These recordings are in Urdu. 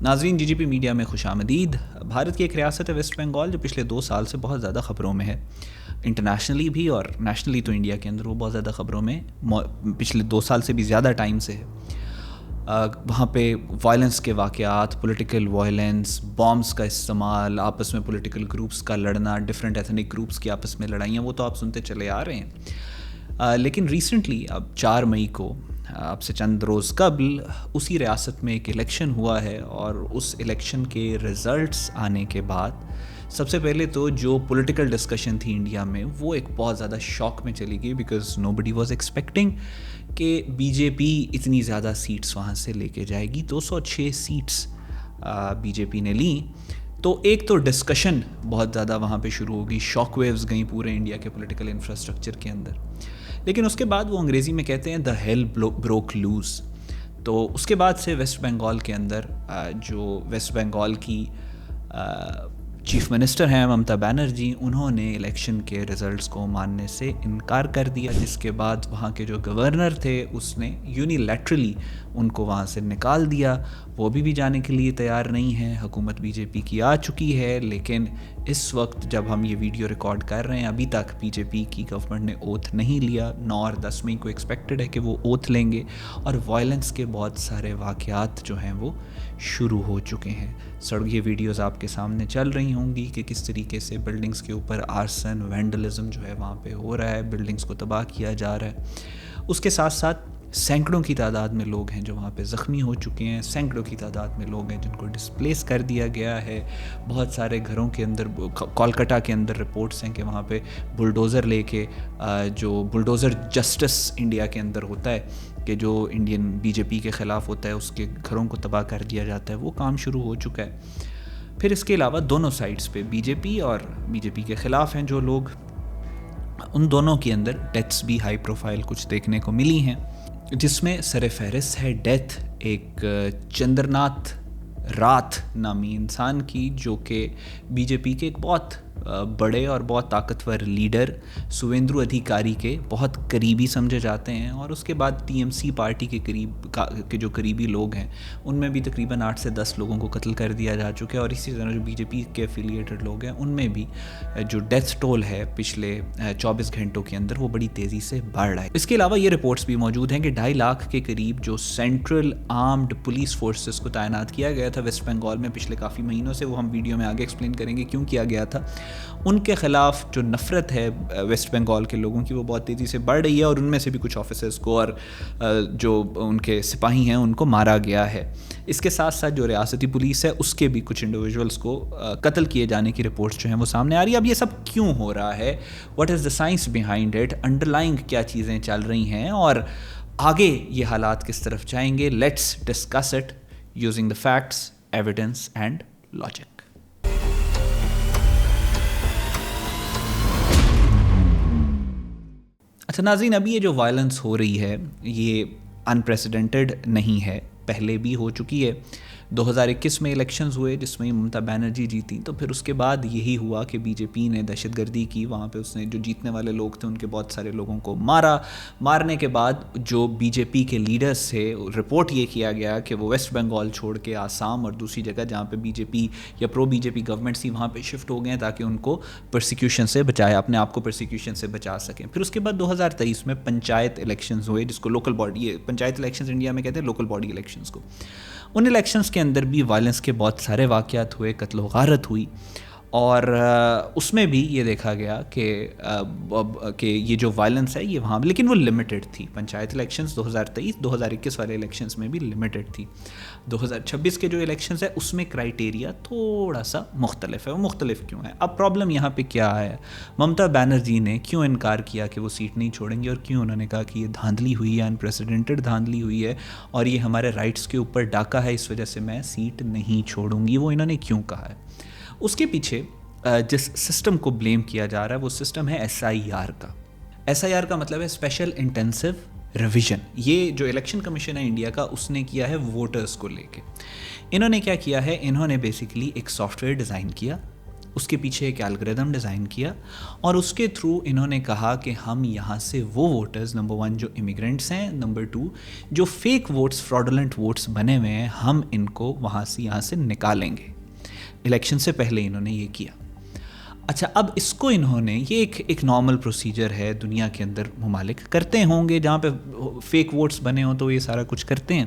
ناظرین، جی پی میڈیا میں خوش آمدید۔ بھارت کی ایک ریاست ہے ویسٹ بنگال جو پچھلے 2 سال سے بہت زیادہ خبروں میں ہے، انٹرنیشنلی بھی اور نیشنلی تو انڈیا کے اندر وہ بہت زیادہ خبروں میں پچھلے 2 سال سے بھی زیادہ ٹائم سے ہے۔ وہاں پہ وائلنس کے واقعات، پولیٹیکل وائلنس، بامز کا استعمال، آپس میں پولیٹیکل گروپس کا لڑنا، ڈفرینٹ ایتھنک گروپس کی آپس میں لڑائیاں، وہ تو آپ سنتے چلے آ رہے ہیں۔ لیکن ریسنٹلی اب 4 مئی کو، اب سے چند روز قبل، اسی ریاست میں ایک الیکشن ہوا ہے، اور اس الیکشن کے رزلٹس آنے کے بعد سب سے پہلے تو جو پولیٹیکل ڈسکشن تھی انڈیا میں وہ ایک بہت زیادہ شوق میں چلی گئی، because nobody was expecting کہ بی جے پی اتنی زیادہ سیٹس وہاں سے لے کے جائے گی۔ 206 سیٹس بی جے پی نے لیں، تو ایک تو ڈسکشن بہت زیادہ وہاں پہ شروع ہو گئی، شاک ویوز گئیں پورے انڈیا کے پولیٹیکل انفراسٹرکچر کے اندر۔ لیکن اس کے بعد وہ انگریزی میں کہتے ہیں دا ہیل بروک لوز، تو اس کے بعد سے ویسٹ بنگال کے اندر جو ویسٹ بنگال کی چیف منسٹر ہیں ممتا بینرجی، انہوں نے الیکشن کے رزلٹس کو ماننے سے انکار کر دیا، جس کے بعد وہاں کے جو گورنر تھے اس نے یونیلیٹرلی ان کو وہاں سے نکال دیا۔ وہ بھی جانے کے لیے تیار نہیں ہے۔ حکومت بی جے پی کی آ چکی ہے، لیکن اس وقت جب ہم یہ ویڈیو ریکارڈ کر رہے ہیں ابھی تک بی جے پی کی گورنمنٹ نے اوتھ نہیں لیا۔ 9 اور 10 مئی کو ایکسپیکٹڈ ہے کہ وہ اوتھ لیں گے، اور وائلنس کے بہت سارے واقعات جو ہیں وہ شروع ہو چکے ہیں۔ یہ ویڈیوز آپ کے سامنے چل رہی ہوں گی کہ کس طریقے سے بلڈنگز کے اوپر آرسن، وینڈلزم جو ہے وہاں پہ ہو رہا ہے، بلڈنگز کو تباہ کیا جا رہا ہے۔ اس کے ساتھ ساتھ سینکڑوں کی تعداد میں لوگ ہیں جو وہاں پہ زخمی ہو چکے ہیں، سینکڑوں کی تعداد میں لوگ ہیں جن کو ڈسپلیس کر دیا گیا ہے۔ بہت سارے گھروں کے اندر، کولکتہ کے اندر رپورٹس ہیں کہ وہاں پہ بلڈوزر لے کے، جو بلڈوزر جسٹس انڈیا کے اندر ہوتا ہے کہ جو انڈین بی جے پی کے خلاف ہوتا ہے، اس کے گھروں کو تباہ کر دیا جاتا ہے، وہ کام شروع ہو چکا ہے۔ پھر اس کے علاوہ دونوں سائڈز پہ بی جے پی اور بی جے پی کے خلاف ہیں جو لوگ، ان دونوں کے اندر ڈیتھس بھی ہائی پروفائل کچھ دیکھنے کو ملی ہیں، جس میں سر فہرست ہے ڈیتھ ایک چندر ناتھ راتھ نامی انسان کی، جو کہ بی جے پی کے ایک بہت بڑے اور بہت طاقتور لیڈر سویندرو ادھیکاری کے بہت قریبی سمجھے جاتے ہیں۔ اور اس کے بعد ٹی ایم سی پارٹی کے جو قریبی لوگ ہیں ان میں بھی تقریباً 8 سے 10 لوگوں کو قتل کر دیا جا چکا ہے، اور اسی طرح جو بی جے پی کے ایفیلیٹڈ لوگ ہیں ان میں بھی جو ڈیتھ ٹول ہے پچھلے 24 گھنٹوں کے اندر وہ بڑی تیزی سے بڑھ رہا ہے۔ اس کے علاوہ یہ رپورٹس بھی موجود ہیں کہ 2.5 لاکھ کے قریب جو سینٹرل آرمڈ پولیس فورسز کو تعینات کیا گیا تھا ویسٹ بنگال میں پچھلے کافی مہینوں سے، وہ ہم ویڈیو میں آگے ایکسپلین کریں گے کیوں کیا گیا تھا، ان کے خلاف جو نفرت ہے ویسٹ بنگال کے لوگوں کی وہ بہت تیزی سے بڑھ رہی ہے، اور ان میں سے بھی کچھ آفیسرز کو اور جو ان کے سپاہی ہیں ان کو مارا گیا ہے۔ اس کے ساتھ ساتھ جو ریاستی پولیس ہے اس کے بھی کچھ انڈیویجولز کو قتل کیے جانے کی رپورٹس جو ہیں وہ سامنے آ رہی ہے۔ اب یہ سب کیوں ہو رہا ہے، what is the science behind it, under lying کیا چیزیں چل رہی ہیں، اور آگے یہ حالات کس طرف جائیں گے؟ Let's discuss it using the facts, evidence and logic. اچھا ناظرین، ابھی یہ جو وائلنس ہو رہی ہے یہ انپریسیڈنٹڈ نہیں ہے، پہلے بھی ہو چکی ہے۔ 2021 میں الیکشنز ہوئے جس میں ممتا بینرجی جیتی، تو پھر اس کے بعد یہی ہوا کہ بی جے پی نے دہشت گردی کی، وہاں پہ اس نے جو جیتنے والے لوگ تھے ان کے بہت سارے لوگوں کو مارنے کے بعد جو بی جے پی کے لیڈرز تھے، رپورٹ یہ کیا گیا کہ وہ ویسٹ بنگال چھوڑ کے آسام اور دوسری جگہ جہاں پہ بی جے پی یا پرو بی جے پی گورنمنٹ تھی وہاں پہ شفٹ ہو گئے ہیں تاکہ ان کو پرسیکیوشن سے بچائے، اپنے آپ کو پرسیکیوشن سے بچا سکیں۔ پھر اس کے بعد 2023 میں پنچایت الیکشنز ہوئے، جس کو local body, panchayat elections India میں کہتے ہیں لوکل باڈی الیکشنز کو۔ ان الیکشنز کے اندر بھی وائلنس کے بہت سارے واقعات ہوئے، قتل و غارت ہوئی، اور اس میں بھی یہ دیکھا گیا کہ یہ جو وائلنس ہے یہ وہاں، لیکن وہ لمیٹڈ تھی۔ پنچایت الیکشنز 2023 2021 والے الیکشنز میں بھی لمیٹڈ تھی۔ 2026 کے جو الیکشنز ہے اس میں کرائیٹیریا تھوڑا سا مختلف ہے۔ وہ مختلف کیوں ہے؟ اب پرابلم یہاں پہ کیا ہے؟ ممتا بینرجی نے کیوں انکار کیا کہ وہ سیٹ نہیں چھوڑیں گے، اور کیوں انہوں نے کہا کہ یہ دھاندلی ہوئی ہے، انپریسیڈنٹڈ دھاندلی ہوئی ہے، اور یہ ہمارے رائٹس کے اوپر ڈاکہ ہے، اس وجہ سے میں سیٹ نہیں چھوڑوں گی، وہ انہوں نے کیوں کہا ہے؟ اس کے پیچھے جس سسٹم کو بلیم کیا جا رہا ہے وہ سسٹم ہے ایس آئی آر کا۔ ایس آئی آر کا مطلب ہے اسپیشل انٹینسو ریویژن۔ یہ جو الیکشن کمیشن ہے انڈیا کا اس نے کیا ہے ووٹرز کو لے کے۔ انہوں نے کیا کیا ہے، انہوں نے بیسیکلی ایک سافٹ ویئر ڈیزائن کیا، اس کے پیچھے ایک الگوریتھم ڈیزائن کیا اور اس کے تھرو انہوں نے کہا کہ ہم یہاں سے وہ ووٹرز، نمبر 1 جو امیگرینٹس ہیں، نمبر 2 جو فیک ووٹس، فراڈولنٹ ووٹس بنے ہوئے ہیں، ہم ان کو یہاں سے نکالیں گے۔ الیکشن سے پہلے انہوں نے یہ کیا۔ اچھا، اب اس کو انہوں نے، یہ ایک نارمل پروسیجر ہے، دنیا کے اندر ممالک کرتے ہوں گے جہاں پہ فیک ووٹس بنے ہوں تو یہ سارا کچھ کرتے ہیں،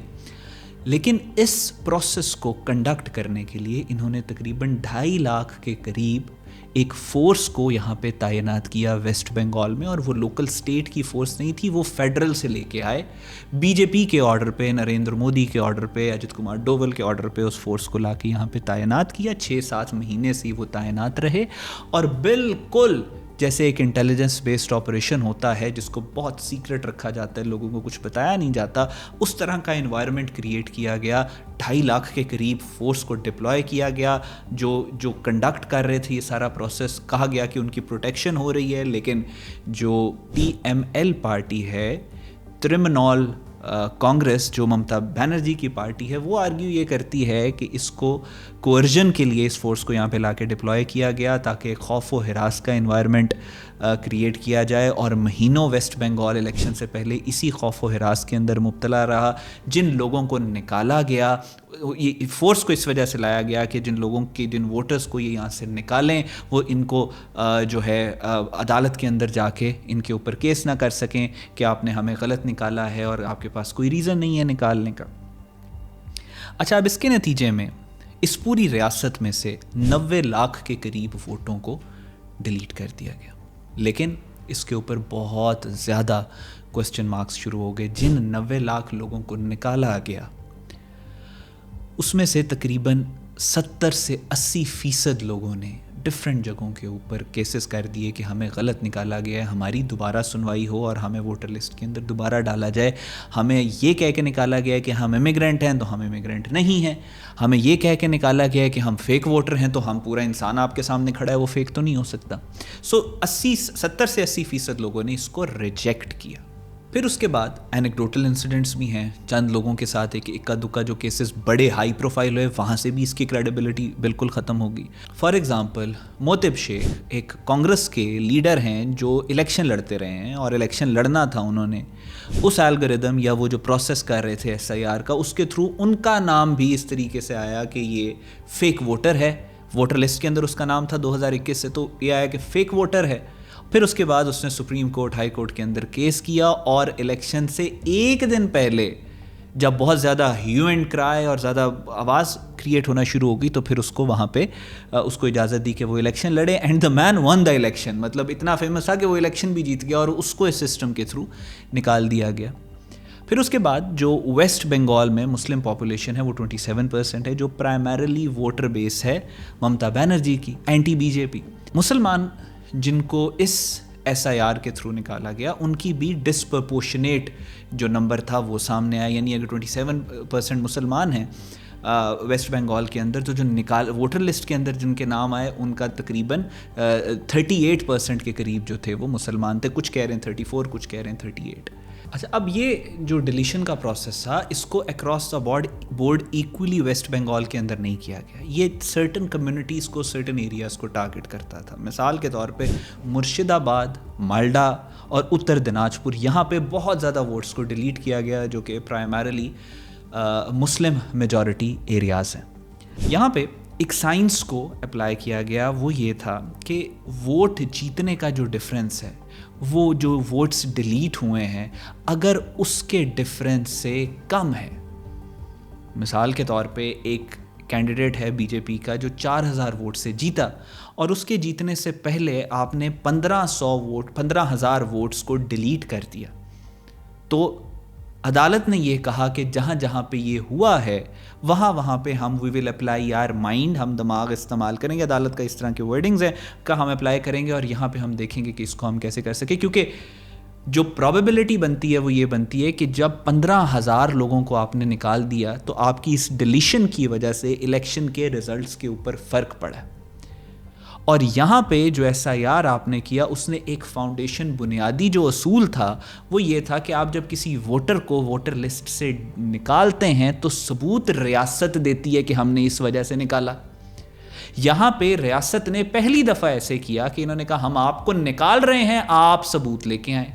لیکن اس پروسیس کو کنڈکٹ کرنے کے لیے انہوں نے تقریباً 2.5 لاکھ کے قریب ایک فورس کو یہاں پہ تعینات کیا ویسٹ بنگال میں، اور وہ لوکل اسٹیٹ کی فورس نہیں تھی، وہ فیڈرل سے لے کے آئے، بی جے پی کے آرڈر پہ، نریندر مودی کے آرڈر پہ، اجت کمار ڈوول کے آرڈر پہ اس فورس کو لا کے یہاں پہ تعینات کیا۔ 6-7 مہینے سے وہ تعینات رہے، اور بالکل جیسے ایک انٹیلیجنس بیسڈ آپریشن ہوتا ہے جس کو بہت سیکرٹ رکھا جاتا ہے، لوگوں کو کچھ بتایا نہیں جاتا، اس طرح کا انوائرمنٹ کریٹ کیا گیا۔ 2.5 لاکھ کے قریب فورس کو ڈپلوائے کیا گیا، جو کنڈکٹ کر رہے تھے یہ سارا پروسیس، کہا گیا کہ ان کی پروٹیکشن ہو رہی ہے، لیکن جو PML پارٹی ہے، ترمنول کانگریس، جو ممتا بنرجی کی پارٹی ہے، وہ آرگیو یہ کرتی ہے کہ اس کو کوئرژن کے لیے اس فورس کو یہاں پہ لا کے ڈپلوائے کیا گیا تاکہ خوف و ہراس کا انوائرمنٹ کریٹ کیا جائے، اور مہینوں ویسٹ بنگال الیکشن سے پہلے اسی خوف و ہراس کے اندر مبتلا رہا۔ جن لوگوں کو نکالا گیا، یہ فورس کو اس وجہ سے لایا گیا کہ جن ووٹرز کو یہ یہاں سے نکالیں، وہ ان کو جو ہے عدالت کے اندر جا کے ان کے اوپر کیس نہ کر سکیں کہ آپ نے ہمیں غلط نکالا ہے اور آپ کے پاس کوئی ریزن نہیں ہے نکالنے کا۔ اچھا، اب اس کے نتیجے میں اس پوری ریاست میں سے 90 لاکھ کے قریب ووٹوں کو ڈیلیٹ کر دیا گیا، لیکن اس کے اوپر بہت زیادہ کوسچن مارکس شروع ہو گئے۔ جن 90 لاکھ لوگوں کو نکالا گیا اس میں سے تقریباً 70 سے 80% لوگوں نے ڈفرینٹ جگہوں کے اوپر کیسز کر دیے کہ ہمیں غلط نکالا گیا ہے، ہماری دوبارہ سنوائی ہو اور ہمیں ووٹر لسٹ کے اندر دوبارہ ڈالا جائے۔ ہمیں یہ کہہ کے نکالا گیا ہے کہ ہم امیگرینٹ ہیں تو ہم امیگرینٹ نہیں ہیں، ہمیں یہ کہہ کے نکالا گیا ہے کہ ہم فیک ووٹر ہیں تو ہم پورا انسان آپ کے سامنے کھڑا ہے وہ فیک تو نہیں ہو سکتا۔ 70 سے 80% لوگوں نے اس کو ریجیکٹ کیا۔ پھر اس کے بعد اینیکڈوٹل انسیڈنٹس بھی ہیں، چند لوگوں کے ساتھ ایک اکا دکا جو کیسز بڑے ہائی پروفائل ہوئے، وہاں سے بھی اس کی کریڈیبلٹی بالکل ختم ہوگی۔ فار ایگزامپل، موتب شیخ ایک کانگریس کے لیڈر ہیں جو الیکشن لڑتے رہے ہیں، اور الیکشن لڑنا تھا انہوں نے، اس الگوریتھم یا وہ جو پروسیس کر رہے تھے SIR کا، اس کے تھرو ان کا نام بھی اس طریقے سے آیا کہ یہ فیک ووٹر ہے۔ ووٹر لسٹ کے اندر اس کا نام تھا 2021 سے، تو یہ آیا کہ فیک ووٹر ہے۔ پھر اس کے بعد اس نے سپریم کورٹ، ہائی کورٹ کے اندر کیس کیا، اور الیکشن سے ایک دن پہلے جب بہت زیادہ ہیو اینڈ کرائے اور زیادہ آواز کریٹ ہونا شروع ہوگی تو پھر اس کو وہاں پہ اس کو اجازت دی کہ وہ الیکشن لڑے، and the man won the election, مطلب اتنا فیمس تھا کہ وہ الیکشن بھی جیت گیا اور اس کو اس سسٹم کے تھرو نکال دیا گیا۔ پھر اس کے بعد جو ویسٹ بنگال میں مسلم پاپولیشن ہے وہ 27% ہے، جو پرائمریلی ووٹر بیس ہے ممتا بنرجی کی، اینٹی BJP۔ مسلمان جن کو اس SIR کے تھرو نکالا گیا ان کی بھی ڈسپرپورشنیٹ جو نمبر تھا وہ سامنے آیا، یعنی اگر 27% مسلمان ہیں ویسٹ بنگال کے اندر، تو جو ووٹر لسٹ کے اندر جن کے نام آئے ان کا تقریباً 38% کے قریب جو تھے وہ مسلمان تھے، کچھ کہہ رہے ہیں 34، کچھ کہہ رہے ہیں 38۔ اچھا، اب یہ جو ڈیلیشن کا پروسیس تھا اس کو across the board equally West Bengal کے اندر نہیں کیا گیا، یہ سرٹن کمیونٹیز کو، سرٹن ایریاز کو ٹارگٹ کرتا تھا۔ مثال کے طور پہ مرشد آباد، مالڈا اور اتر دناج پور، یہاں پہ بہت زیادہ ووٹس کو ڈیلیٹ کیا گیا جو کہ پرائمریلی مسلم میجورٹی ایریاز ہیں۔ یہاں پہ ایک سائنس کو اپلائی کیا گیا، وہ یہ تھا کہ ووٹ جیتنے کا جو ڈفرینس ہے، وہ جو ووٹس ڈیلیٹ ہوئے ہیں اگر اس کے ڈفرینس سے کم ہے، مثال کے طور پہ ایک کینڈیڈیٹ ہے BJP کا جو 4000 ووٹ سے جیتا، اور اس کے جیتنے سے پہلے آپ نے 15,000 ووٹس کو ڈیلیٹ کر دیا، تو عدالت نے یہ کہا کہ جہاں جہاں پہ یہ ہوا ہے وہاں پہ ہم وی ول اپلائی آر مائنڈ، ہم دماغ استعمال کریں گے، عدالت کا اس طرح کے ورڈنگز ہیں کا ہم اپلائی کریں گے، اور یہاں پہ ہم دیکھیں گے کہ اس کو ہم کیسے کر سکیں، کیونکہ جو پرابیبلٹی بنتی ہے وہ یہ بنتی ہے کہ جب 15,000 لوگوں کو آپ نے نکال دیا تو آپ کی اس ڈیلیشن کی وجہ سے الیکشن کے ریزلٹس کے اوپر فرق پڑا، اور یہاں پہ جو SIR آپ نے کیا اس نے ایک فاؤنڈیشن، بنیادی جو اصول تھا وہ یہ تھا کہ آپ جب کسی ووٹر کو ووٹر لسٹ سے نکالتے ہیں تو ثبوت ریاست دیتی ہے کہ ہم نے اس وجہ سے نکالا، یہاں پہ ریاست نے پہلی دفعہ ایسے کیا کہ انہوں نے کہا ہم آپ کو نکال رہے ہیں, آپ ثبوت لے کے آئیں.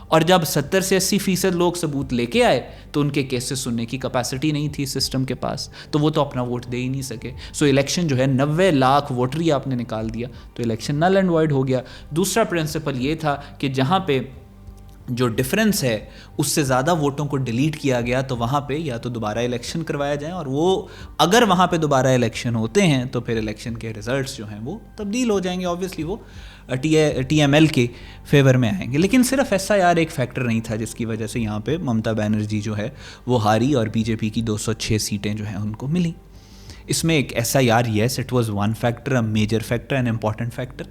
اور جب 70 سے 80% لوگ ثبوت لے کے آئے تو ان کے کیسز سننے کی کیپیسٹی نہیں تھی سسٹم کے پاس, تو وہ تو اپنا ووٹ دے ہی نہیں سکے. سو الیکشن جو ہے 90 لاکھ ووٹر ہی آپ نے نکال دیا تو الیکشن نل اینڈ وائڈ ہو گیا. دوسرا پرنسپل یہ تھا کہ جہاں پہ جو ڈفرینس ہے اس سے زیادہ ووٹوں کو ڈیلیٹ کیا گیا تو وہاں پہ یا تو دوبارہ الیکشن کروایا جائیں, اور وہ اگر وہاں پہ دوبارہ الیکشن ہوتے ہیں تو پھر الیکشن کے ریزلٹس جو ہیں وہ تبدیل ہو جائیں گے, آبویسلی وہ ٹی ایم ایل کے فیور میں آئیں گے. لیکن صرف ایس آئی آر ایک فیکٹر نہیں تھا جس کی وجہ سے یہاں پہ ممتا بینرجی جو ہے وہ ہاری اور بی جے پی کی 206 سیٹیں جو ہیں ان کو ملیں. اس میں ایک S I R, yes it was one factor, a major factor, an important factor.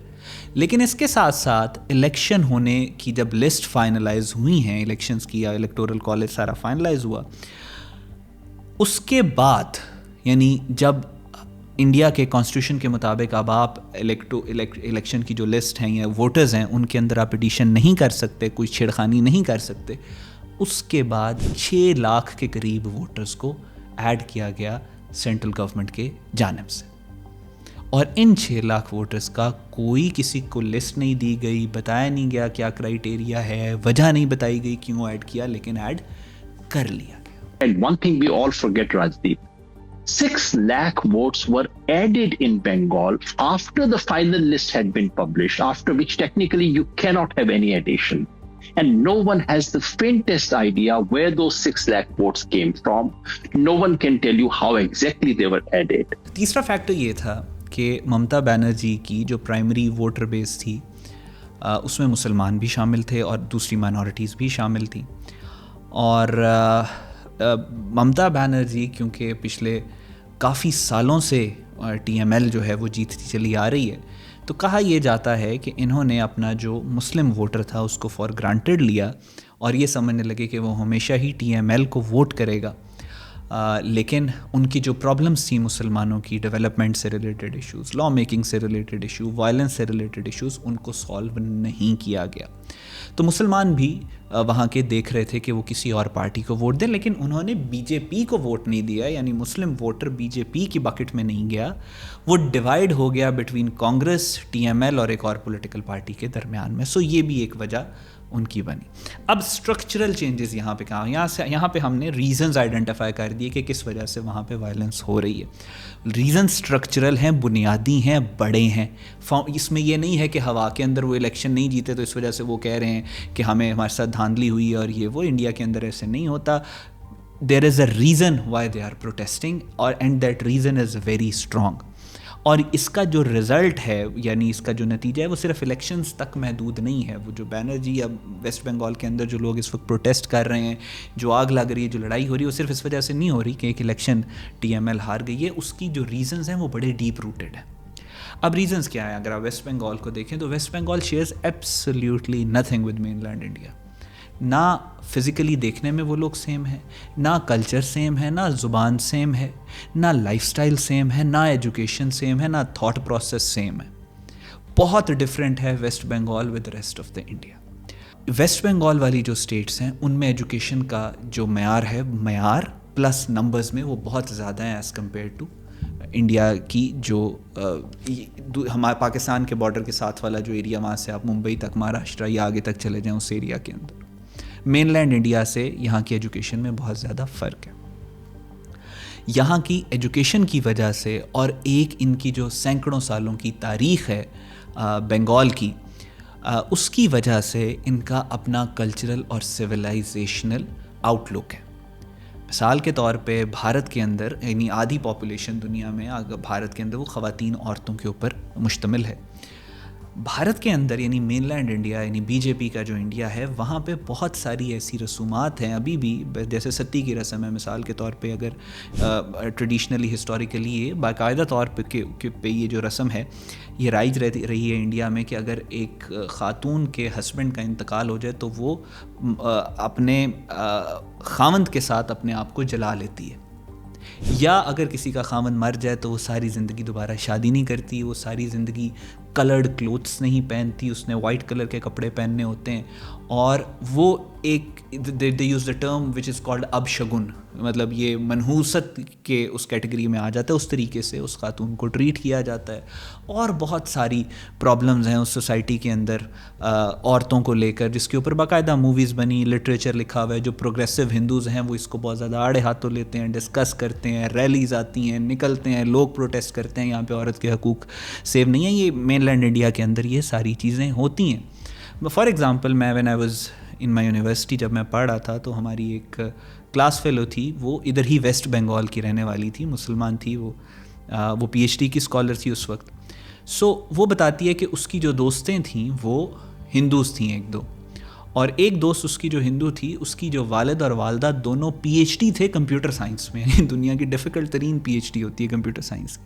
لیکن اس کے ساتھ ساتھ الیکشن ہونے کی جب لسٹ فائنلائز ہوئی ہیں الیکشنز کی, یا الیکٹورل کالج سارا فائنلائز ہوا, اس کے بعد یعنی جب انڈیا کے کانسٹیٹیوشن کے مطابق اب آپ الیکشن کی جو لسٹ ہیں یا ووٹرز ہیں ان کے اندر آپ ایڈیشن نہیں کر سکتے, کوئی چھیڑخانی نہیں کر سکتے, اس کے بعد 6 لاکھ کے قریب ووٹرز کو ایڈ کیا گیا سینٹرل گورنمنٹ کے جانب سے. اور ان 6 لاکھ ووٹرز کا کوئی کسی کو لسٹ نہیں دی گئی, بتایا نہیں گیا کیا کرائیٹیریا ہے, وجہ نہیں بتائی گئی کیوں ایڈ کیا, لیکن ایڈ کر لیا گیا. And one thing we all forget, Rajdeep, 6 lakh votes were added in Bengal after the final list had been published, after which technically you cannot have any addition. And no one has the faintest idea where those 6 lakh votes came from. No one can tell you how exactly they were added. تیسرا فیکٹر یہ تھا کہ ممتا بینرجی کی جو پرائمری ووٹر بیس تھی اس میں مسلمان بھی شامل تھے اور دوسری مائنورٹیز بھی شامل تھیں. اور ممتا بینرجی کیونکہ پچھلے کافی سالوں سے ٹی ایم ایل جو ہے وہ جیتتی چلی آ رہی ہے, تو کہا یہ جاتا ہے کہ انہوں نے اپنا جو مسلم ووٹر تھا اس کو فار گرانٹیڈ لیا اور یہ سمجھنے لگے کہ وہ ہمیشہ ہی ٹی ایم ایل کو ووٹ کرے گا. لیکن ان کی جو پرابلمس تھیں مسلمانوں کی, ڈیولپمنٹ سے ریلیٹڈ ایشوز, لا میکنگ سے ریلیٹڈ ایشو, وائلنس سے ریلیٹڈ ایشوز, ان کو سالو نہیں کیا گیا. تو مسلمان بھی وہاں کے دیکھ رہے تھے کہ وہ کسی اور پارٹی کو ووٹ دیں, لیکن انہوں نے بی جے پی کو ووٹ نہیں دیا, یعنی مسلم ووٹر بی جے پی کی بکٹ میں نہیں گیا, وہ ڈیوائڈ ہو گیا between Congress, T M L اور ایک اور پولیٹیکل پارٹی کے درمیان میں. سو یہ بھی ایک وجہ ان کی بنی. اب اسٹرکچرل چینجز یہاں پہ کہاں, یہاں پہ ہم نے ریزنز آئیڈینٹیفائی کر دیے کہ کس وجہ سے وہاں پہ وائلنس ہو رہی ہے. ریزن اسٹرکچرل ہیں, بنیادی ہیں, بڑے ہیں. اس میں یہ نہیں ہے کہ ہوا کے اندر وہ الیکشن نہیں جیتے تو اس وجہ سے وہ کہہ رہے ہیں کہ ہمیں ہمارے ساتھ دھاندلی ہوئی ہے اور یہ وہ. انڈیا کے اندر ایسے نہیں ہوتا. There is a reason why they are protesting, اور and that reason is very strong. اور اس کا جو رزلٹ ہے یعنی اس کا جو نتیجہ ہے وہ صرف الیکشنز تک محدود نہیں ہے. وہ جو بینرجی یا ویسٹ بنگال کے اندر جو لوگ اس وقت پروٹیسٹ کر رہے ہیں, جو آگ لگ رہی ہے, جو لڑائی ہو رہی ہے, وہ صرف اس وجہ سے نہیں ہو رہی کہ ایک الیکشن ٹی ایم ایل ہار گئی ہے. اس کی جو ریزنز ہیں وہ بڑے ڈیپ روٹڈ ہیں. اب ریزنز کیا ہیں؟ اگر آپ ویسٹ بنگال کو دیکھیں تو West Bengal shares absolutely nothing with mainland India. نہ فزیکلی دیکھنے میں وہ لوگ سیم ہیں, نہ کلچر سیم ہے, نہ زبان سیم ہے, نہ لائف سٹائل سیم ہے, نہ ایجوکیشن سیم ہے, نہ تھاٹ پروسیس سیم ہے. بہت ڈفرینٹ ہے West Bengal with rest of the India. West Bengal والی جو اسٹیٹس ہیں ان میں ایجوکیشن کا جو معیار ہے, معیار پلس نمبرز میں وہ بہت زیادہ ہیں ایز کمپیئر ٹو انڈیا کی جو ہمارے پاکستان کے بارڈر کے ساتھ والا جو ایریا, وہاں سے آپ ممبئی تک, مہاراشٹرا یا آگے تک چلے جائیں اس ایریا کے اندر. مین لینڈ انڈیا سے یہاں کی ایجوکیشن میں بہت زیادہ فرق ہے. یہاں کی ایجوکیشن کی وجہ سے اور ایک ان کی جو سینکڑوں سالوں کی تاریخ ہے بنگال کی, اس کی وجہ سے ان کا اپنا کلچرل اور سویلائزیشنل آؤٹ لک ہے. مثال کے طور پہ بھارت کے اندر یعنی آدھی پاپولیشن دنیا میں بھارت کے اندر وہ خواتین عورتوں کے اوپر مشتمل ہے. بھارت کے اندر یعنی مین لینڈ انڈیا یعنی بی جے پی کا جو انڈیا ہے, وہاں پہ بہت ساری ایسی رسومات ہیں ابھی بھی, جیسے ستی کی رسم ہے مثال کے طور پہ. اگر ٹریڈیشنلی ہسٹوریکلی یہ باقاعدہ طور پہ یہ جو رسم ہے یہ رائج رہی ہے انڈیا میں کہ اگر ایک خاتون کے ہسبینڈ کا انتقال ہو جائے تو وہ اپنے خاوند کے ساتھ اپنے آپ کو جلا لیتی ہے, یا اگر کسی کا خاوند مر جائے تو وہ ساری زندگی دوبارہ شادی نہیں کرتی, وہ ساری زندگی کلرڈ کلوتھس نہیں پہنتی, اس نے وائٹ کلر کے کپڑے پہننے ہوتے ہیں, اور وہ ایک they use the term which is called اب شگن, مطلب یہ منحوست کے اس کیٹیگری میں آ جاتا ہے. اس طریقے سے اس خاتون کو ٹریٹ کیا جاتا ہے. اور بہت ساری پرابلمز ہیں اس سوسائٹی کے اندر عورتوں کو لے کر, جس کے اوپر باقاعدہ موویز بنی, لٹریچر لکھا ہوا ہے. جو پروگریسو ہندوز ہیں وہ اس کو بہت زیادہ آڑے ہاتھوں لیتے ہیں, ڈسکس کرتے ہیں, ریلیز آتی ہیں, نکلتے ہیں, لوگ پروٹیسٹ کرتے ہیں یہاں پہ عورت کے حقوق سیو نہیں ہیں. یہ مین لینڈ انڈیا کے اندر یہ ساری چیزیں ہوتی ہیں. فار ایگزامپل میں when I was in my university, جب میں پڑھ رہا تھا تو ہماری ایک کلاس فیلو تھی, وہ ادھر ہی ویسٹ بنگال کی رہنے والی تھی, مسلمان تھی وہ پی ایچ ڈی کی اسکالر تھی اس وقت. سو وہ بتاتی ہے کہ اس کی جو دوستیں تھیں وہ ہندوز تھیں ایک دو, اور ایک دوست اس کی جو ہندو تھی, اس کی جو والد اور والدہ دونوں پی ایچ ڈی تھے کمپیوٹر سائنس میں. دنیا کی ڈیفیکلٹ ترین پی ایچ ڈی ہوتی ہے کمپیوٹر سائنس کی.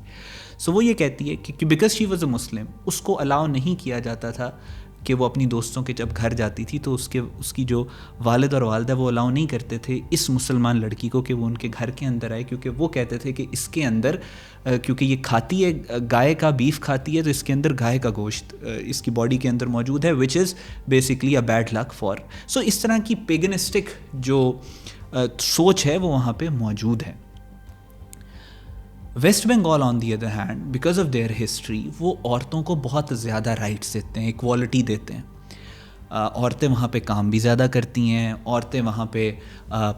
سو وہ یہ کہتی ہے کہ بیکاز شی واز اے مسلم, اس کو الاؤ نہیں کیا جاتا تھا کہ وہ اپنی دوستوں کے جب گھر جاتی تھی تو اس کی جو والد اور والدہ وہ الاؤ نہیں کرتے تھے اس مسلمان لڑکی کو کہ وہ ان کے گھر کے اندر آئے, کیونکہ وہ کہتے تھے کہ اس کے اندر, کیونکہ یہ کھاتی ہے گائے کا بیف کھاتی ہے, تو اس کے اندر گائے کا گوشت اس کی باڈی کے اندر موجود ہے, which is basically a bad luck for. So اس طرح کی پیگنسٹک جو سوچ ہے وہ وہاں پہ موجود ہے. West Bengal on the other hand, because of their history, وہ عورتوں کو بہت زیادہ رائٹس دیتے ہیں, ایکوالٹی دیتے ہیں. عورتیں وہاں پہ کام بھی زیادہ کرتی ہیں, عورتیں وہاں پہ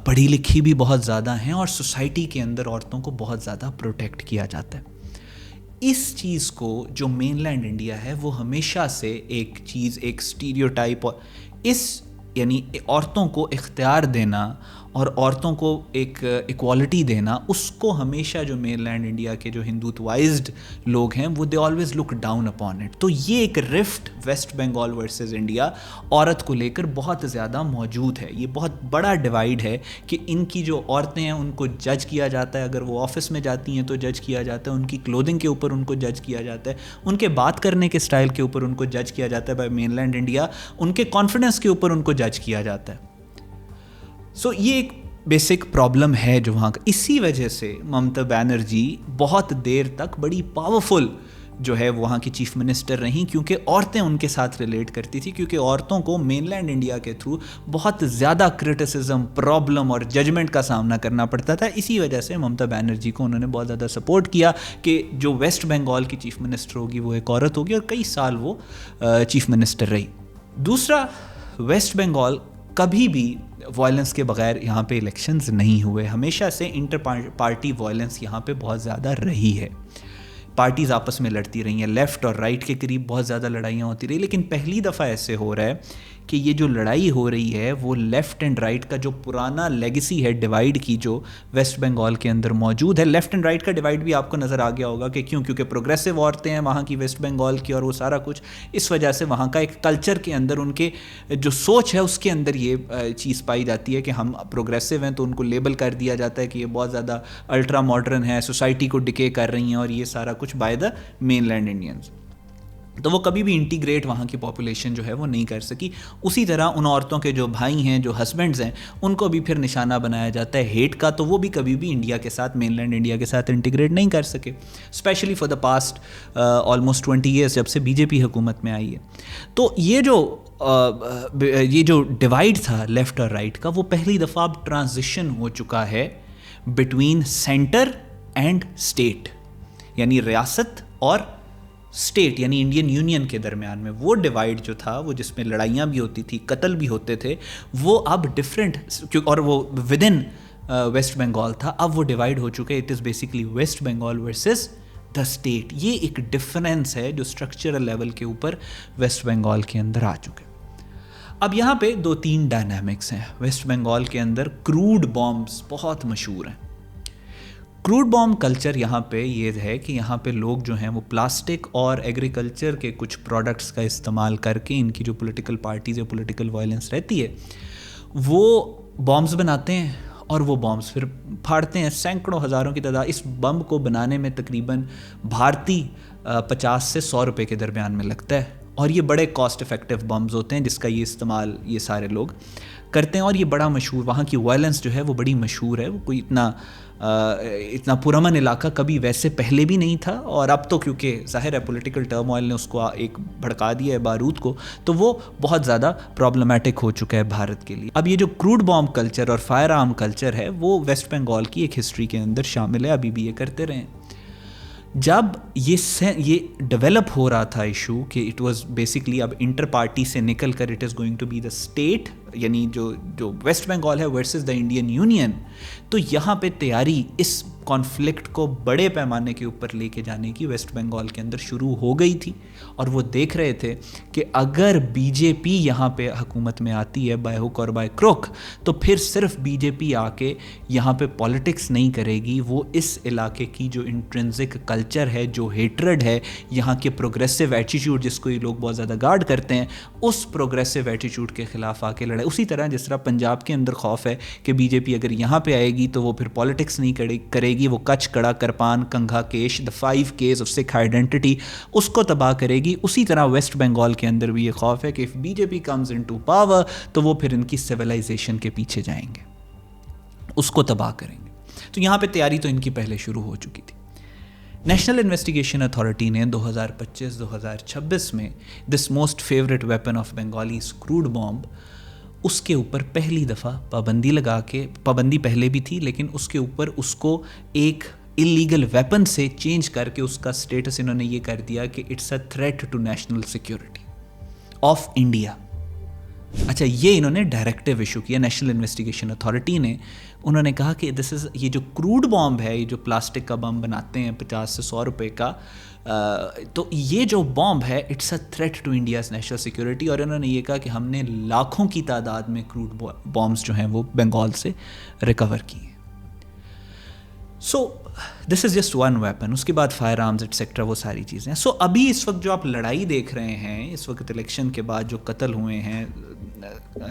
پڑھی لکھی بھی بہت زیادہ ہیں, اور سوسائٹی کے اندر عورتوں کو بہت زیادہ پروٹیکٹ کیا جاتا ہے. اس چیز کو جو مین لینڈ انڈیا ہے وہ ہمیشہ سے ایک چیز, ایک اسٹیریوٹائپ, اس یعنی عورتوں کو اختیار دینا اور عورتوں کو ایک ایکوالٹی دینا, اس کو ہمیشہ جو مین لینڈ انڈیا کے جو ہندوتوائزڈ لوگ ہیں وہ they always look down upon it. تو یہ ایک rift West Bengal versus India عورت کو لے کر بہت زیادہ موجود ہے. یہ بہت بڑا ڈیوائیڈ ہے کہ ان کی جو عورتیں ہیں ان کو جج کیا جاتا ہے, اگر وہ آفس میں جاتی ہیں تو جج کیا جاتا ہے, ان کی کلودنگ کے اوپر ان کو جج کیا جاتا ہے, ان کے بات کرنے کے سٹائل کے اوپر ان کو جج کیا جاتا ہے بائی مین لینڈ انڈیا, ان کے کانفیڈنس کے اوپر ان کو جج کیا جاتا ہے. سو یہ ایک بیسک پرابلم ہے جو وہاں کا. اسی وجہ سے ممتا بینرجی بہت دیر تک بڑی پاورفل جو ہے وہاں کی چیف منسٹر رہیں, کیونکہ عورتیں ان کے ساتھ ریلیٹ کرتی تھی, کیونکہ عورتوں کو مین لینڈ انڈیا کے تھرو بہت زیادہ کرٹیسزم, پرابلم اور ججمنٹ کا سامنا کرنا پڑتا تھا. اسی وجہ سے ممتا بینرجی کو انہوں نے بہت زیادہ سپورٹ کیا کہ جو ویسٹ بنگال کی چیف منسٹر ہوگی وہ ایک عورت ہوگی, اور کئی سال وہ چیف منسٹر رہی. دوسرا, ویسٹ بنگال کبھی بھی وائلنس کے بغیر یہاں پہ الیکشنز نہیں ہوئے, ہمیشہ سے انٹر پارٹی وائلنس یہاں پہ بہت زیادہ رہی ہے. پارٹیز آپس میں لڑتی رہی ہیں, لیفٹ اور رائٹ کے قریب بہت زیادہ لڑائیاں ہوتی رہی, لیکن پہلی دفعہ ایسے ہو رہا ہے کہ یہ جو لڑائی ہو رہی ہے وہ لیفٹ اینڈ رائٹ کا جو پرانا لیگیسی ہے ڈیوائیڈ کی, جو ویسٹ بنگال کے اندر موجود ہے. لیفٹ اینڈ رائٹ کا ڈیوائیڈ بھی آپ کو نظر آ گیا ہوگا کہ کیوں, کیونکہ پروگریسو عورتیں ہیں وہاں کی ویسٹ بنگال کی, اور وہ سارا کچھ اس وجہ سے وہاں کا ایک کلچر کے اندر ان کے جو سوچ ہے اس کے اندر یہ چیز پائی جاتی ہے کہ ہم پروگریسو ہیں, تو ان کو لیبل کر دیا جاتا ہے کہ یہ بہت زیادہ الٹرا ماڈرن ہے, سوسائٹی کو ڈکے کر رہی ہیں, اور یہ سارا کچھ by the mainland Indians. تو وہ کبھی بھی انٹیگریٹ وہاں کی پاپولیشن جو ہے وہ نہیں کر سکی. اسی طرح ان عورتوں کے جو بھائی ہیں, جو ہسبینڈز ہیں, ان کو بھی پھر نشانہ بنایا جاتا ہے ہیٹ کا, تو وہ بھی کبھی بھی انڈیا کے ساتھ, مین لینڈ انڈیا کے ساتھ انٹیگریٹ نہیں کر سکے, especially for the past almost 20 years جب سے بی جے پی حکومت میں آئی ہے. تو یہ جو ڈیوائڈ تھا لیفٹ اور رائٹ کا, وہ پہلی دفعہ اب ٹرانزیشن ہو چکا ہے بٹوین سینٹر اینڈ اسٹیٹ, یعنی ریاست اور اسٹیٹ یعنی انڈین یونین کے درمیان میں. وہ ڈیوائیڈ جو تھا, وہ جس میں لڑائیاں بھی ہوتی تھی, قتل بھی ہوتے تھے, وہ اب ڈفرینٹ, اور وہ ود ان ویسٹ بنگال تھا, اب وہ ڈیوائیڈ ہو چکے. It is basically West Bengal versus the state. یہ ایک ڈفرینس ہے جو اسٹرکچرل لیول کے اوپر ویسٹ بنگال کے اندر آ چکے. اب یہاں پہ 2-3 ڈائنامکس ہیں ویسٹ بنگال کے اندر. کروڈ بامبس بہت مشہور ہیں. کروڈ بام کلچر یہاں پہ یہ ہے کہ یہاں پہ لوگ جو ہیں وہ پلاسٹک اور ایگریکلچر کے کچھ پروڈکٹس کا استعمال کر کے, ان کی جو پولیٹیکل پارٹیز یا پولیٹیکل وائلنس رہتی ہے, وہ بامبس بناتے ہیں, اور وہ بامبس پھر پھاڑتے ہیں. سینکڑوں ہزاروں کی تعداد. اس بم کو بنانے میں تقریباً بھارتی 50 سے 100 روپے کے درمیان میں لگتا ہے, اور یہ بڑے کاسٹ افیکٹو بمز ہوتے ہیں جس کا یہ استعمال یہ سارے لوگ کرتے ہیں, اور یہ بڑا مشہور, وہاں کی وائلنس جو ہے وہ بڑی مشہور ہے. وہ کوئی اتنا اتنا پرامن علاقہ کبھی ویسے پہلے بھی نہیں تھا، اور اب تو کیونکہ ظاہر ہے پولیٹیکل ٹرموائل نے اس کو ایک بھڑکا دیا ہے بارود کو، تو وہ بہت زیادہ پرابلمٹک ہو چکا ہے بھارت کے لیے. اب یہ جو کروڈ بامب کلچر اور فائر آرم کلچر ہے وہ ویسٹ بنگال کی ایک ہسٹری کے اندر شامل ہے، ابھی بھی یہ کرتے رہے. جب یہ ڈیولپ ہو رہا تھا ایشو کہ اٹ واز بیسکلی اب انٹر پارٹی سے نکل کر it is going to be the state, یعنی جو ویسٹ بنگال ہے ورسز دا انڈین یونین، تو یہاں پہ تیاری اس کانفلکٹ کو بڑے پیمانے کے اوپر لے کے جانے کی ویسٹ بنگال کے اندر شروع ہو گئی تھی. اور وہ دیکھ رہے تھے کہ اگر بی جے پی یہاں پہ حکومت میں آتی ہے بائی ہک اور بائی کروک، تو پھر صرف بی جے پی آ کے یہاں پہ پالیٹکس نہیں کرے گی، وہ اس علاقے کی جو انٹرنزک کلچر ہے، جو ہیٹرڈ ہے، یہاں کے پروگریسو ایٹیچیوڈ جس کو یہ لوگ بہت زیادہ گارڈ کرتے ہیں، اس پروگریسو ایٹیچیوڈ کے خلاف آ کے لڑے. اسی طرح جس طرح پنجاب کے اندر خوف ہے کہ بی جے پی اگر یہاں پہ آئے گی تو وہ پھر پالیٹکس نہیں کرے گی، وہ کچھ kara kirpan kangha kesh the 5 Ks of Sikh identity اس کو تباہ کرے گی. اسی طرح ویسٹ بنگال کے اندر بھی یہ خوف ہے کہ if be J P comes into power تو وہ پھر ان کی سویلائزیشن کے پیچھے جائیں گے، اس کو تباہ کریں گے. تو یہاں پہ تیاری تو ان کی پہلے شروع ہو چکی تھی. نیشنل انویسٹیگیشن اتھارٹی نے 2025-2026 میں this most favourite weapon of Bengalis crude bomb, اس کے اوپر پہلی دفعہ پابندی لگا کے، پابندی پہلے بھی تھی لیکن اس کے اوپر اس کو ایک اللیگل ویپن سے چینج کر کے اس کا سٹیٹس انہوں نے یہ کر دیا کہ it's a threat to national security of India. اچھا، یہ انہوں نے ڈائریکٹیو ایشو کیا نیشنل انویسٹیگیشن اتھارٹی نے. انہوں نے کہا کہ یہ جو کروڈ بامب ہے، یہ جو پلاسٹک کا بم بناتے ہیں 50 سے 100 روپے کا، تو یہ جو بامب ہے it's a threat to India's national security. اور انہوں نے یہ کہا کہ ہم نے لاکھوں کی تعداد میں کروڈ بامبس جو ہیں وہ بنگال سے ریکور کیے. سو دس از جسٹ ون ویپن. اس کے بعد فائر آرمز ایٹسیکٹرا وہ ساری چیزیں. سو ابھی اس وقت جو آپ لڑائی دیکھ رہے ہیں، اس وقت الیکشن کے بعد جو قتل ہوئے ہیں،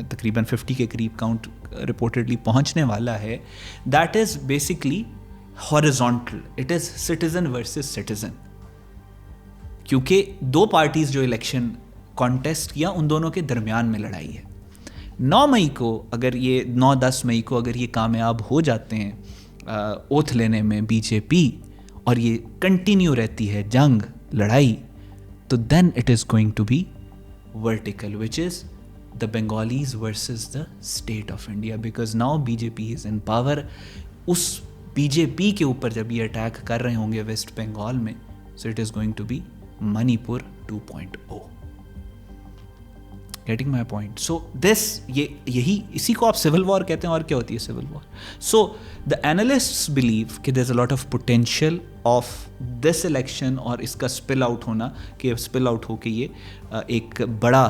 تقریباً 50 کے قریب کاؤنٹ رپورٹڈلی پہنچنے والا ہے، that is basically horizontal. It is citizen versus citizen, کیونکہ دو پارٹیز جو الیکشن کانٹیسٹ کیا ان دونوں کے درمیان میں لڑائی ہے. 9 مئی کو اگر یہ 9-10 مئی کو اگر یہ کامیاب ہو جاتے ہیں اوتھ لینے میں بی جے پی، اور یہ کنٹینیو رہتی ہے جنگ لڑائی، تو then it is going to be vertical which is the Bengalis versus the state of India, because now B J P is in power. اس بی جے پی کے اوپر جب یہ اٹیک کر رہے ہوں گے ویسٹ بنگال میں، so it is going to be Manipur 2.0. Getting my point? سو دس یہی اسی کو آپ سول وار کہتے ہیں. اور کیا ہوتی ہے civil war? So the analysts believe کہ there is a lot of potential of this election اور اس کا اسپل آؤٹ ہونا، کہ اسپل آؤٹ ہو کے یہ ایک بڑا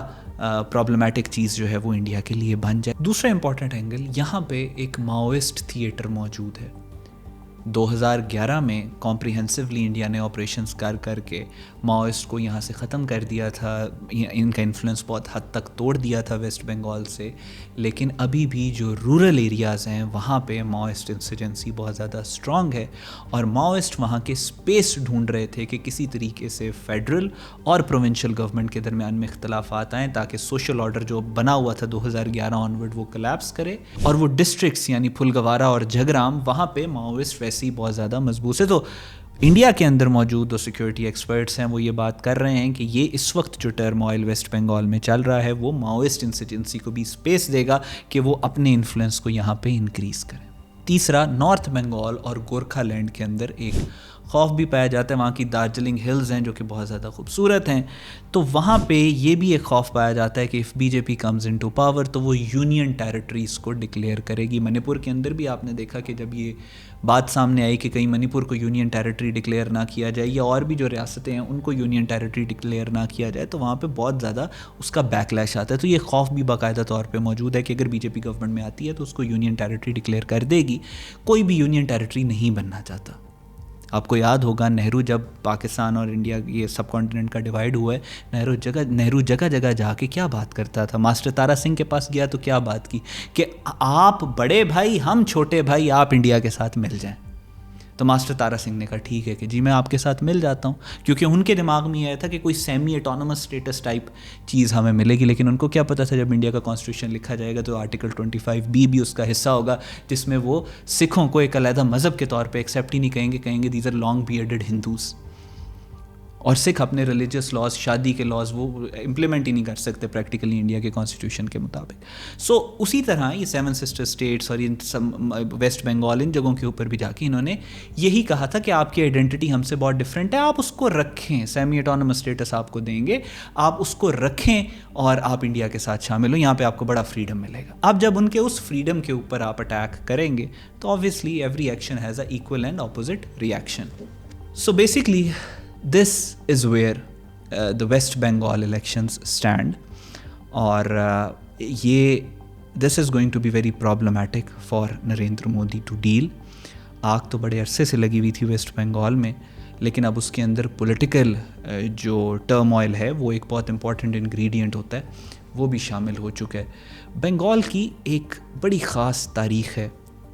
پرابلمٹک چیز جو ہے وہ انڈیا کے لیے بن جائے. دوسرا امپورٹنٹ اینگل، یہاں پہ ایک ماؤسٹ تھیٹر موجود ہے. 2011 میں کمپریہنسولی انڈیا نے آپریشنز کر کے ماؤسٹ کو یہاں سے ختم کر دیا تھا. ان کا انفلوئنس بہت حد تک توڑ دیا تھا ویسٹ بنگال سے. لیکن ابھی بھی جو رورل ایریاز ہیں وہاں پہ ماؤسٹ انسرجنسی بہت زیادہ اسٹرانگ ہے، اور ماؤسٹ وہاں کے اسپیس ڈھونڈ رہے تھے کہ کسی طریقے سے فیڈرل اور پروونشل گورنمنٹ کے درمیان میں اختلافات آئیں تاکہ سوشل آرڈر جو بنا ہوا تھا 2011 آنورڈ وہ کلیپس کرے. اور وہ ڈسٹرکٹس یعنی پھلگوارا اور جھگرام، وہاں پہ ماؤسٹ ویسے ہی بہت زیادہ مضبوط ہے. تو انڈیا کے اندر موجود جو سیکیورٹی ایکسپرٹس ہیں وہ یہ بات کر رہے ہیں کہ یہ اس وقت جو ٹرموائل ویسٹ بنگال میں چل رہا ہے وہ ماؤسٹ انسرجنسی کو بھی اسپیس دے گا کہ وہ اپنے انفلوئنس کو یہاں پہ انکریز کریں. تیسرا، نارتھ بنگال اور گورکھا لینڈ کے اندر ایک خوف بھی پایا جاتا ہے. وہاں کی دارجلنگ ہلز ہیں جو کہ بہت زیادہ خوبصورت ہیں، تو وہاں پہ یہ بھی ایک خوف پایا جاتا ہے کہ if be J P comes into power تو وہ یونین ٹیریٹریز کو ڈکلیئر کرے گی. منی پور کے اندر بھی آپ نے دیکھا کہ جب یہ بات سامنے آئی کہ کہیں منی پور کو یونین ٹیریٹری ڈکلیئر نہ کیا جائے یا اور بھی جو ریاستیں ہیں ان کو یونین ٹیریٹری ڈکلیئر نہ کیا جائے، تو وہاں پہ بہت زیادہ اس کا بیک لیش آتا ہے. تو یہ خوف بھی باقاعدہ طور پہ موجود ہے کہ اگر بی جے پی گورنمنٹ میں آتی ہے تو اس کو یونین ٹیریٹری ڈکلیئر کر دے گی. کوئی بھی یونین ٹیریٹری نہیں بننا چاہتا. آپ کو یاد ہوگا نہرو جب پاکستان اور انڈیا یہ سب کانٹیننٹ کا ڈیوائڈ ہوا ہے، نہرو جگہ جگہ جا کے کیا بات کرتا تھا. ماسٹر تارا سنگھ کے پاس گیا تو کیا بات کی کہ آپ بڑے بھائی، ہم چھوٹے بھائی، آپ انڈیا کے ساتھ مل جائیں. تو ماسٹر تارا سنگھ نے کہا ٹھیک ہے کہ جی میں آپ کے ساتھ مل جاتا ہوں, کیونکہ ان کے دماغ میں یہ تھا کہ کوئی سیمی اٹانومس اسٹیٹس ٹائپ چیز ہمیں ملے گی. لیکن ان کو کیا پتہ تھا جب انڈیا کا کانسٹیٹیوشن لکھا جائے گا تو آرٹیکل 25B بھی اس کا حصہ ہوگا, جس میں وہ سکھوں کو ایک علیحدہ مذہب کے طور پہ ایکسیپٹ ہی نہیں کہیں گے دیز آر لانگ بیئرڈڈ ہندوز, اور سکھ اپنے ریلیجیس لاز, شادی کے لاز وہ امپلیمنٹ ہی نہیں کر سکتے پریکٹیکلی انڈیا کے کانسٹیٹیوشن کے مطابق. سو اسی طرح یہ 7 سسٹر اسٹیٹس اور ویسٹ بنگال ان جگہوں کے اوپر بھی جا کے انہوں نے یہی کہا تھا کہ آپ کی آئیڈینٹی ہم سے بہت ڈفرینٹ ہے, آپ اس کو رکھیں, سیمی اٹانومس اسٹیٹس آپ کو دیں گے, آپ اس کو رکھیں اور آپ انڈیا کے ساتھ شامل ہو, یہاں پہ آپ کو بڑا فریڈم ملے گا. اب جب ان کے اس فریڈم کے اوپر آپ اٹیک کریں گے تو obviously every action has a equal and opposite reaction. So basically this is where the West Bengal elections stand, اور یہ this is going to be very problematic for Narendra Modi to deal. آگ تو بڑے عرصے سے لگی ہوئی تھی ویسٹ بنگال میں, لیکن اب اس کے اندر پولیٹیکل جو ٹرم آئل ہے وہ ایک بہت امپورٹنٹ انگریڈینٹ ہوتا ہے, وہ بھی شامل ہو چکا ہے. بنگال کی ایک بڑی خاص تاریخ ہے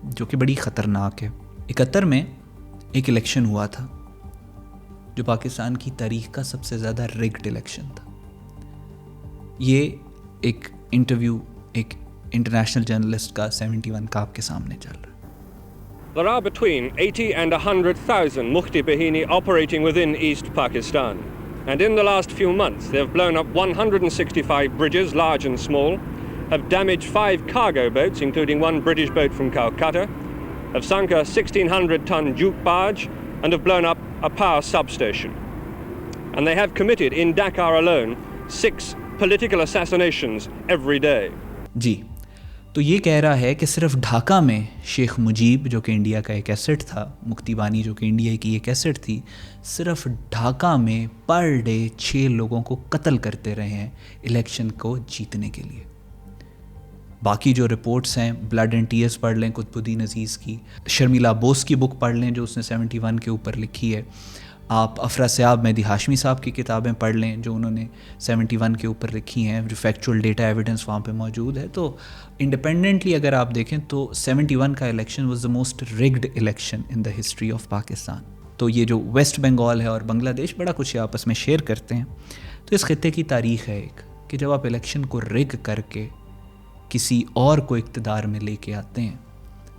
جو کہ بڑی خطرناک ہے. 71 میں ایک الیکشن ہوا تھا جو پاکستان کی تاریخ کا سب سے زیادہ ریگڈ الیکشن تھا. یہ ایک انٹرویو ایک انٹرنیشنل جرنلسٹ کا 71 کا آپ کے سامنے چل رہا ہے. There are between 80 and 100,000 Mufti Bahini operating within East Pakistan. And in the last few months, they have blown up 165 bridges, large and small, have damaged 5 cargo boats, including one British boat from Calcutta, have sunk a 1,600-ton jute barge, and have blown up a power substation. And they have committed in Dakar alone 6 political assassinations every day. جی, تو یہ کہہ رہا ہے کہ صرف ڈھاکہ میں شیخ مجیب جو کہ انڈیا کا ایک ایسٹ تھا, مفتی بانی جو کہ انڈیا کی ایک ایسٹ تھی, صرف ڈھاکہ میں پر ڈے 6 لوگوں کو قتل کرتے رہے ہیں الیکشن کو جیتنے کے لیے. باقی جو رپورٹس ہیں, بلڈ اینڈ ٹیئرز پڑھ لیں قطب الدین عزیز کی, شرمیلا بوس کی بک پڑھ لیں جو اس نے 71 کے اوپر لکھی ہے, آپ افرا سیاب مہدی ہاشمی صاحب کی کتابیں پڑھ لیں جو انہوں نے 71 کے اوپر لکھی ہیں, جو فیکچوئل ڈیٹا ایویڈنس وہاں پہ موجود ہے. تو انڈیپینڈنٹلی اگر آپ دیکھیں تو 71 کا election was the most ragged election in the history of Pakistan. تو یہ جو ویسٹ بنگال ہے اور بنگلہ دیش بڑا کچھ آپس میں شیئر کرتے ہیں. تو اس خطے کی تاریخ ہے ایک کہ جب آپ الیکشن کو ریگ کر کے کسی اور کو اقتدار میں لے کے آتے ہیں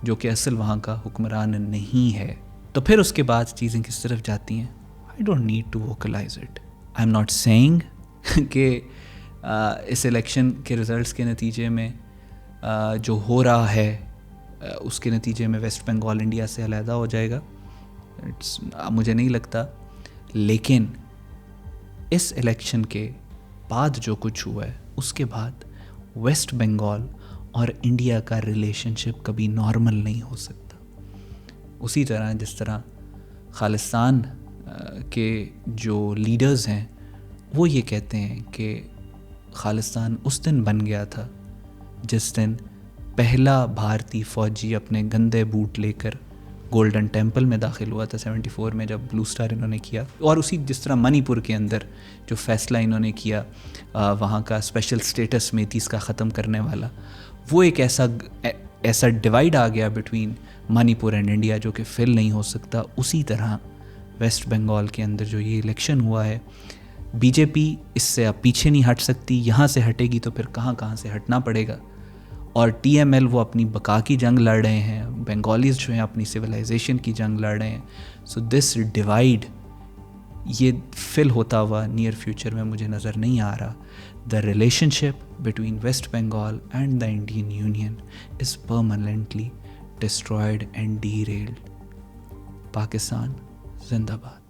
جو کہ اصل وہاں کا حکمران نہیں ہے, تو پھر اس کے بعد چیزیں کس طرف جاتی ہیں. I don't need to vocalize it. I'm not saying کہ اس الیکشن کے رزلٹس کے نتیجے میں جو ہو رہا ہے اس کے نتیجے میں ویسٹ بنگال انڈیا سے علیحدہ ہو جائے گا, مجھے نہیں لگتا. لیکن اس الیکشن کے بعد جو کچھ ہوا ہے اس کے بعد ویسٹ بنگال اور انڈیا کا ریلیشن شپ کبھی نارمل نہیں ہو سکتا. اسی طرح جس طرح خالصتان کے جو لیڈرز ہیں وہ یہ کہتے ہیں کہ خالصتان اس دن بن گیا تھا جس دن پہلا بھارتی فوجی اپنے گندے بوٹ لے کر گولڈن ٹیمپل میں داخل ہوا تھا 74 میں جب بلو سٹار انہوں نے کیا. اور اسی جس طرح منی پور کے اندر جو فیصلہ انہوں نے کیا وہاں کا اسپیشل اسٹیٹس میتیس کا ختم کرنے والا, وہ ایک ایسا ڈیوائڈ آ گیا between money poor and India جو کہ فل نہیں ہو سکتا. اسی طرح ویسٹ بنگال کے اندر جو یہ الیکشن ہوا ہے, بی جے پی اس سے اب پیچھے نہیں ہٹ سکتی. یہاں سے ہٹے گی تو پھر کہاں سے ہٹنا پڑے گا. اور ٹی ایم ایل وہ اپنی بقا کی جنگ لڑ رہے ہیں, بنگالیز جو ہیں اپنی سویلائزیشن کی جنگ لڑ رہے ہیں. سو دس ڈیوائڈ یہ فل ہوتا ہوا نیئر فیوچر میں مجھے نظر نہیں آ رہا. The relationship between West Bengal and the Indian union is permanently destroyed and derailed. Pakistan زندہ باد.